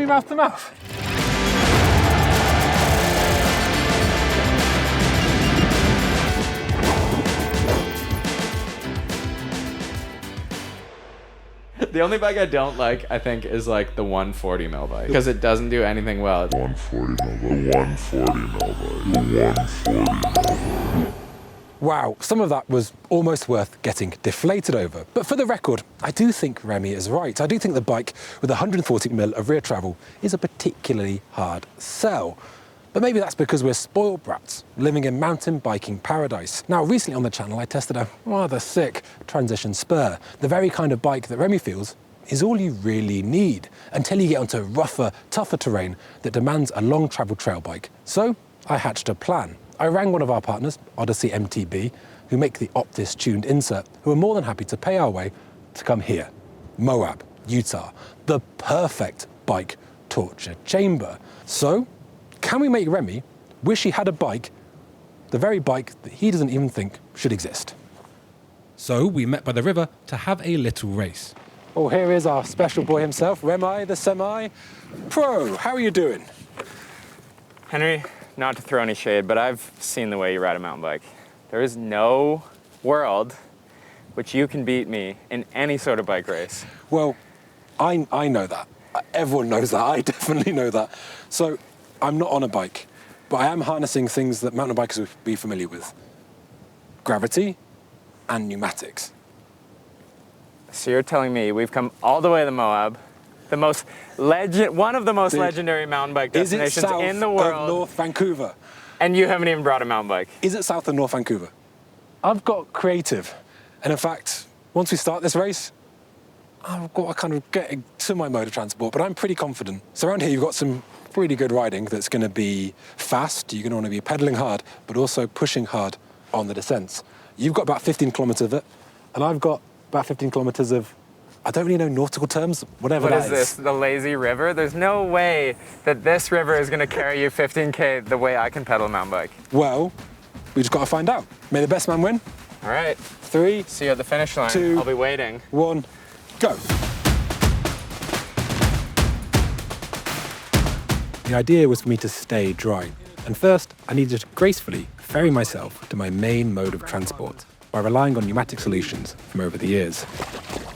me mouth to mouth. The only bike I don't like, I think, is like the 140 mil bike because it doesn't do anything well. 140 mil. Wow, some of that was almost worth getting deflated over. But for the record, I do think Remi is right. I do think the bike with 140 mil of rear travel is a particularly hard sell. But maybe that's because we're spoiled brats, living in mountain biking paradise. Now, recently on the channel, I tested a rather sick transition spur. The very kind of bike that Remi feels is all you really need until you get onto rougher, tougher terrain that demands a long travel trail bike. So I hatched a plan. I rang one of our partners, Odyssey MTB, who make the Optis tuned insert, who are more than happy to pay our way to come here, Moab, Utah, the perfect bike torture chamber. So, can we make Remi wish he had a bike, the very bike that he doesn't even think should exist? So we met by the river to have a little race. Oh, here is our special boy himself, Remi, the semi-pro. How are you doing? Henry, not to throw any shade, but I've seen the way you ride a mountain bike. There is no world which you can beat me in any sort of bike race. Well, I know that. Everyone knows that. I definitely know that. So I'm not on a bike, but I am harnessing things that mountain bikers would be familiar with. Gravity and pneumatics. So you're telling me we've come all the way to Moab, one of the most legendary mountain bike destinations in the world. Is it south of North Vancouver? And you haven't even brought a mountain bike. Is it south of North Vancouver? I've got creative. And in fact, once we start this race, I've got to kind of get to my mode of transport, but I'm pretty confident. So around here, you've got some pretty good riding that's going to be fast. You're going to want to be pedaling hard, but also pushing hard on the descents. You've got about 15 kilometers of it, and I've got about 15 kilometers of, I don't really know nautical terms, whatever that is. What is this, the lazy river? There's no way that this river is going to carry you 15K the way I can pedal a mountain bike. Well, we just got to find out. May the best man win. All right. 3, see you at the finish line. 2, I'll be waiting. 1, go. The idea was for me to stay dry. And first, I needed to gracefully ferry myself to my main mode of transport by relying on pneumatic solutions from over the years.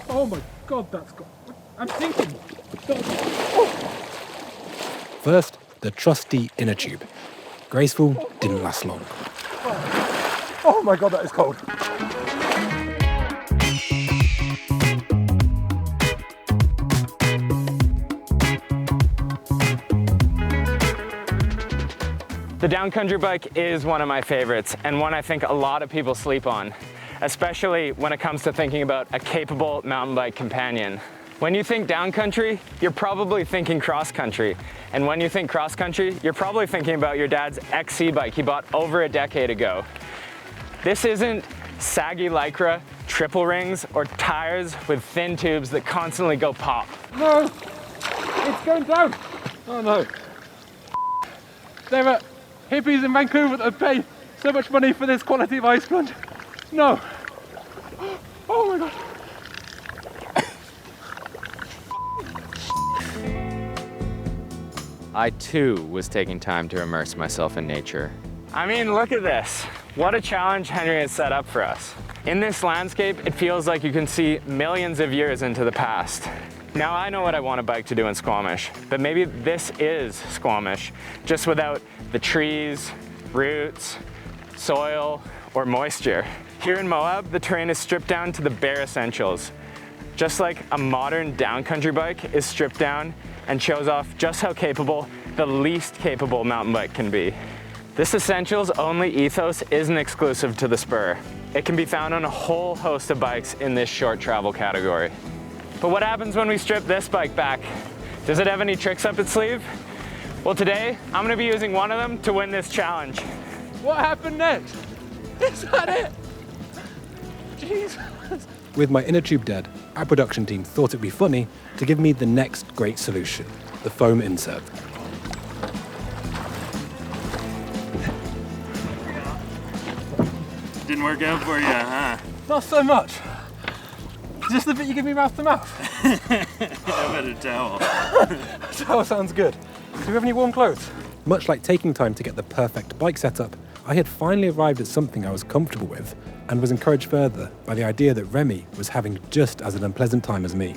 Oh my God, that's got... I'm thinking. First, the trusty inner tube. Graceful didn't last long. Oh my God, that is cold. The downcountry bike is one of my favorites and one I think a lot of people sleep on, especially when it comes to thinking about a capable mountain bike companion. When you think downcountry, you're probably thinking cross country. And when you think cross country, you're probably thinking about your dad's XC bike he bought over a decade ago. This isn't saggy Lycra, triple rings, or tires with thin tubes that constantly go pop. No, it's going down. Oh no. There are hippies in Vancouver that have paid so much money for this quality of ice plunge. No. Oh my God. I too was taking time to immerse myself in nature. I mean, look at this. What a challenge Henry has set up for us. In this landscape, it feels like you can see millions of years into the past. Now I know what I want a bike to do in Squamish, but maybe this is Squamish, just without the trees, roots, soil, or moisture. Here in Moab, the terrain is stripped down to the bare essentials. Just like a modern downcountry bike is stripped down and shows off just how capable the least capable mountain bike can be. This essentials only ethos isn't exclusive to the Spur. It can be found on a whole host of bikes in this short travel category. But what happens when we strip this bike back? Does it have any tricks up its sleeve? Well, today, I'm gonna be using one of them to win this challenge. What happened next? Is that it? Jesus. With my inner tube dead, our production team thought it'd be funny to give me the next great solution, the foam insert. Didn't work out for you, huh? Not so much. Is this the bit you give me mouth to mouth? How about a towel? Towel sounds good. Do you have any warm clothes? Much like taking time to get the perfect bike setup, I had finally arrived at something I was comfortable with and was encouraged further by the idea that Remi was having just as an unpleasant time as me.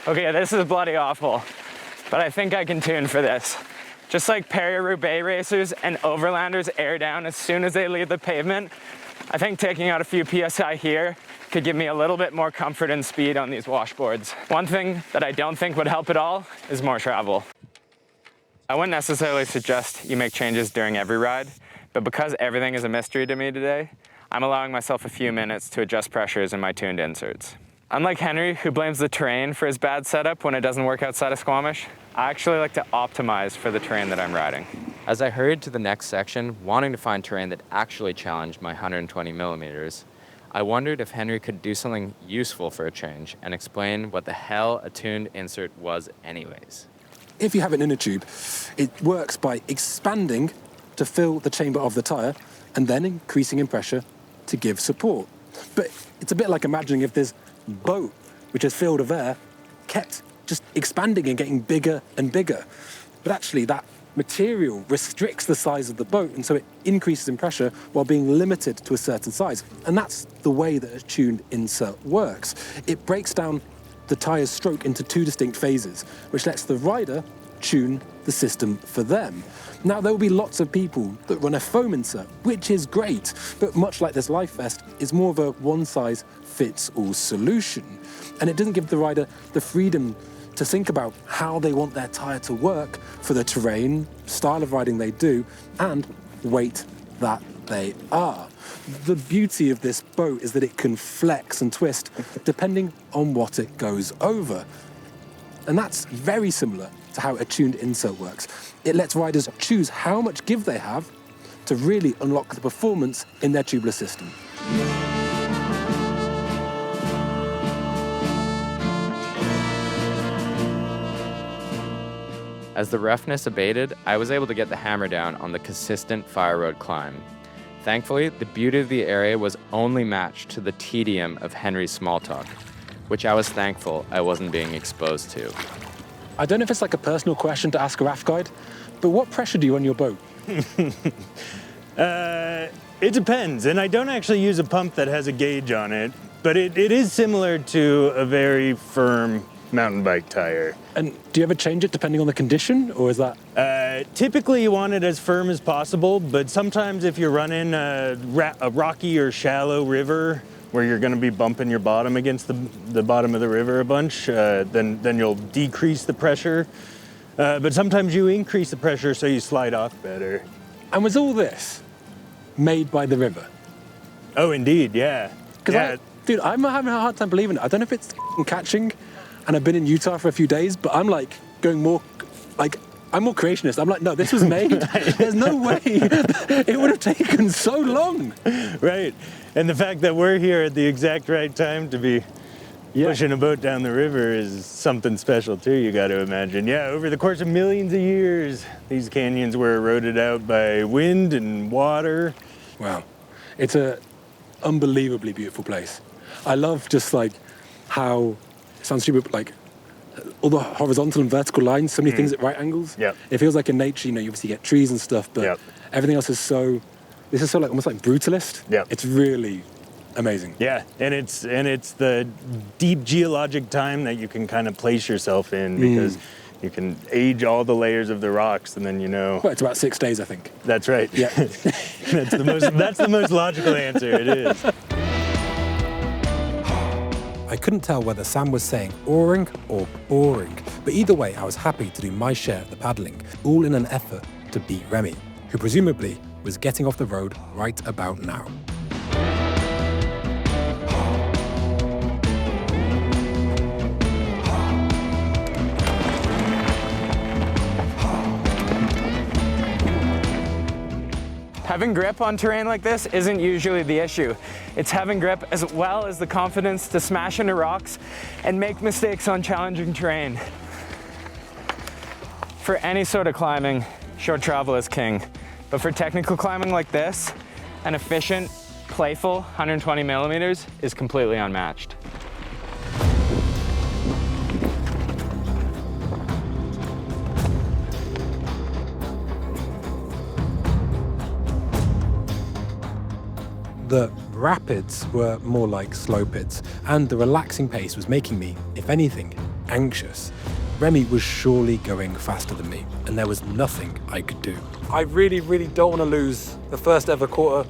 Okay, this is bloody awful, but I think I can tune for this. Just like Paris-Roubaix racers and overlanders air down as soon as they leave the pavement, I think taking out a few PSI here could give me a little bit more comfort and speed on these washboards. One thing that I don't think would help at all is more travel. I wouldn't necessarily suggest you make changes during every ride, but because everything is a mystery to me today, I'm allowing myself a few minutes to adjust pressures in my tuned inserts. Unlike Henry, who blames the terrain for his bad setup when it doesn't work outside of Squamish, I actually like to optimize for the terrain that I'm riding. As I hurried to the next section, wanting to find terrain that actually challenged my 120 millimeters, I wondered if Henry could do something useful for a change and explain what the hell a tuned insert was anyways. If you have an inner tube, it works by expanding to fill the chamber of the tyre and then increasing in pressure to give support. But it's a bit like imagining if this boat, which is filled of air, kept just expanding and getting bigger and bigger. But actually that material restricts the size of the boat, and so it increases in pressure while being limited to a certain size. And that's the way that a tuned insert works. It breaks down the tyre's stroke into two distinct phases, which lets the rider tune the system for them. Now, there will be lots of people that run a foam insert, which is great, but much like this life vest, is more of a one-size-fits-all solution. And it doesn't give the rider the freedom to think about how they want their tyre to work for the terrain, style of riding they do, and weight that they are. The beauty of this boat is that it can flex and twist depending on what it goes over. And that's very similar to how a tuned insert works. It lets riders choose how much give they have to really unlock the performance in their tubular system. As the roughness abated, I was able to get the hammer down on the consistent fire road climb. Thankfully, the beauty of the area was only matched to the tedium of Henry's small talk, which I was thankful I wasn't being exposed to. I don't know if it's like a personal question to ask a raft guide, but what pressure do you on your boat? It depends, and I don't actually use a pump that has a gauge on it, but it is similar to a very firm mountain bike tire. And do you ever change it depending on the condition, or is that? Typically you want it as firm as possible, but sometimes if you're running a rocky or shallow river where you're going to be bumping your bottom against the bottom of the river a bunch, then you'll decrease the pressure. But sometimes you increase the pressure so you slide off better. And was all this made by the river? Oh, indeed, yeah. Because dude, I'm having a hard time believing it. I don't know if it's catching, and I've been in Utah for a few days, but I'm like going more, like, I'm more creationist. I'm like, no, this was made. There's no way it would have taken so long. Right. And the fact that we're here at the exact right time to be pushing a boat down the river is something special too, you got to imagine. Yeah, over the course of millions of years, these canyons were eroded out by wind and water. Wow. It's a unbelievably beautiful place. I love just like how, it sounds stupid, but like all the horizontal and vertical lines, so many things at right angles. Yep. It feels like in nature, you know, you obviously get trees and stuff, but everything else is so, this is so like almost like brutalist. Yep. It's really amazing. Yeah, and it's the deep geologic time that you can kind of place yourself in, because you can age all the layers of the rocks, and then you know. Well, it's about 6 days, I think. That's right. Yeah. That's the most logical answer. It is. I couldn't tell whether Sam was saying oaring or boring, but either way, I was happy to do my share of the paddling, all in an effort to beat Remi, who presumably was getting off the road right about now. Having grip on terrain like this isn't usually the issue. It's having grip as well as the confidence to smash into rocks and make mistakes on challenging terrain. For any sort of climbing, short travel is king. But for technical climbing like this, an efficient, playful 120 millimeters is completely unmatched. The rapids were more like slow pits, and the relaxing pace was making me, if anything, anxious. Remi was surely going faster than me, and there was nothing I could do. I really, really don't want to lose the first ever quarter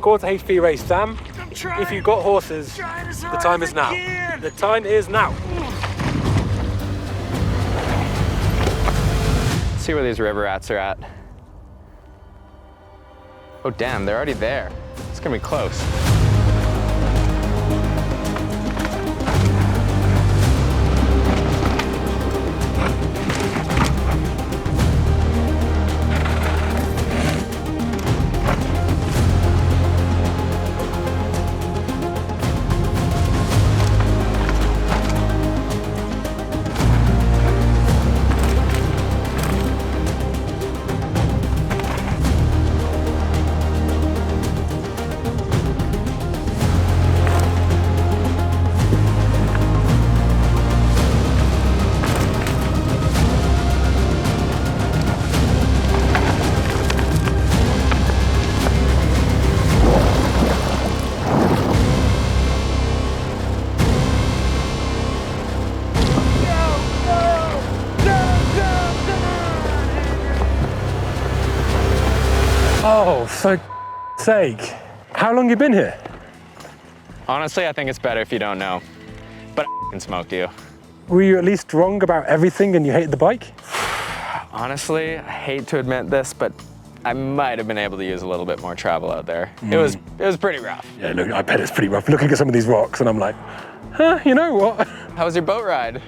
HP race, Sam. If you've got horses, the time is now. The time is now. See where these river rats are at. Oh damn, they're already there. It's gonna be close. Oh, for sake. How long you been here? Honestly, I think it's better if you don't know. But I smoked you. Were you at least wrong about everything and you hated the bike? Honestly, I hate to admit this, but I might have been able to use a little bit more travel out there. It was pretty rough. Yeah, look, I bet it's pretty rough. Looking at some of these rocks and I'm like, you know what? How was your boat ride?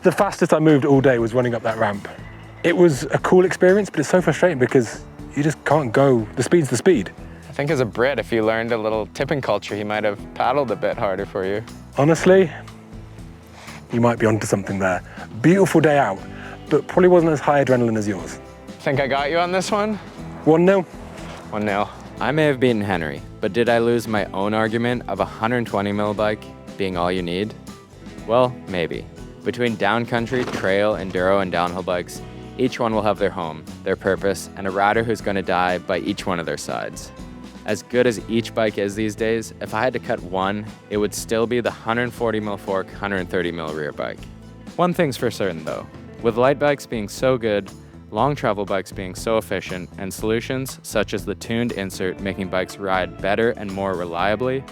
The fastest I moved all day was running up that ramp. It was a cool experience, but it's so frustrating because you just can't go. The speed's the speed. I think as a Brit, if you learned a little tipping culture, he might have paddled a bit harder for you. Honestly, you might be onto something there. Beautiful day out, but probably wasn't as high adrenaline as yours. Think I got you on this one? 1-0. 1-0. I may have beaten Henry, but did I lose my own argument of a 120 mil bike being all you need? Well, maybe. Between downcountry, trail, enduro, and downhill bikes, each one will have their home, their purpose, and a rider who's going to die by each one of their sides. As good as each bike is these days, if I had to cut one, it would still be the 140 mil fork, 130 mil rear bike. One thing's for certain though, with light bikes being so good, long travel bikes being so efficient, and solutions such as the tuned insert making bikes ride better and more reliably,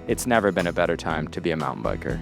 it's never been a better time to be a mountain biker.